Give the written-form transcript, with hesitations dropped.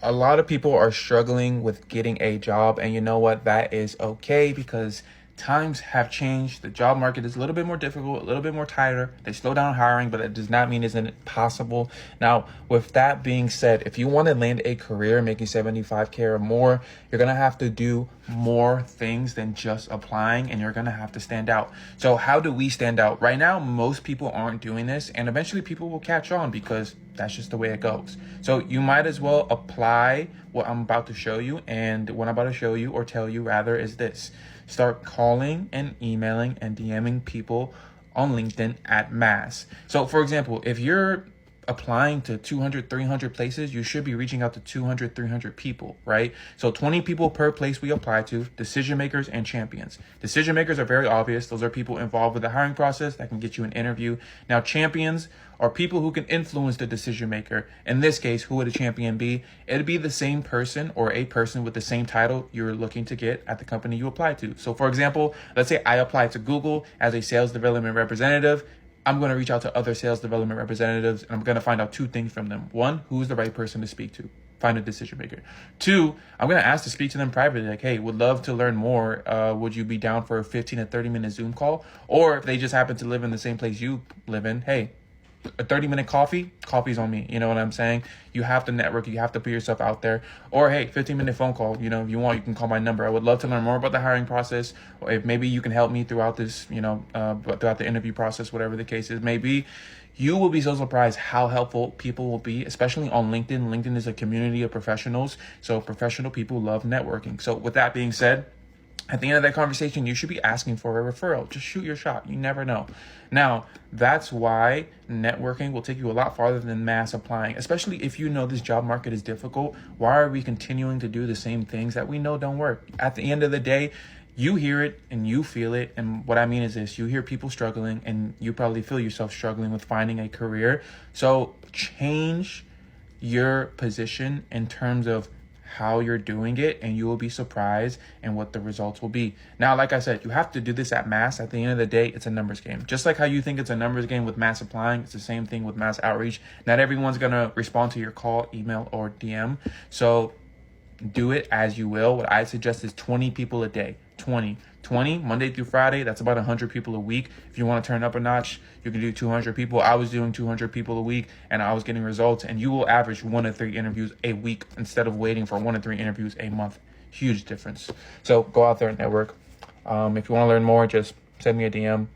A lot of people are struggling with getting a job, and you know what? That is okay because times have changed. The job market is a little bit more difficult, a little bit more tighter. They slow down hiring, but it does not mean it's impossible. Now, with that being said, if you want to land a career making 75K or more, you're going to have to do more things than just applying, and you're going to have to stand out. So how do we stand out? Right now, most people aren't doing this, and eventually people will catch on because that's just the way it goes. So you might as well apply what I'm about to show you. And what I'm about to show you, or tell you rather, is this. Start calling and emailing and DMing people on LinkedIn at mass. So for example, if you're applying to 200, 300 places, you should be reaching out to 200, 300 people, right? So 20 people per place we apply to, decision makers and champions. Decision makers are very obvious. Those are people involved with the hiring process that can get you an interview. Now, champions are people who can influence the decision maker. In this case, who would a champion be? It'd be the same person or a person with the same title you're looking to get at the company you apply to. So for example, let's say I apply to Google as a sales development representative. I'm going to reach out to other sales development representatives, and I'm going to find out two things from them. One, who's the right person to speak to? Find a decision maker. Two, I'm going to ask to speak to them privately. Like, hey, would love to learn more. Would you be down for a 15 to 30-minute Zoom call? Or if they just happen to live in the same place you live in, hey, a 30-minute coffee's on me. You know what I'm saying? You have to network. You have to put yourself out there. Or, hey, 15-minute phone call. You know, if you want, you can call my number. I would love to learn more about the hiring process. Or if maybe you can help me throughout this, throughout the interview process, whatever the case is. Maybe you will be so surprised how helpful people will be, especially on LinkedIn. LinkedIn is a community of professionals. So professional people love networking. So with that being said, at the end of that conversation, you should be asking for a referral. Just shoot your shot. You never know. Now, that's why networking will take you a lot farther than mass applying, especially if you know this job market is difficult. Why are we continuing to do the same things that we know don't work? At the end of the day, you hear it and you feel it. And what I mean is this, you hear people struggling and you probably feel yourself struggling with finding a career. So change your position in terms of how you're doing it, and you will be surprised and what the results will be. Now, like I said, you have to do this at mass. At the end of the day, it's a numbers game. Just like how you think it's a numbers game with mass applying, it's the same thing with mass outreach. Not everyone's going to respond to your call, email, or DM. So do it as you will. What I suggest is 20 people a day. 20 Monday through Friday. That's about 100 people a week. If you want to turn up a notch, you can do 200 people. I was doing 200 people a week and I was getting results, and you will average 1 to 3 interviews a week instead of waiting for 1 to 3 interviews a month. Huge difference. So go out there and network. If you want to learn more, just send me a DM.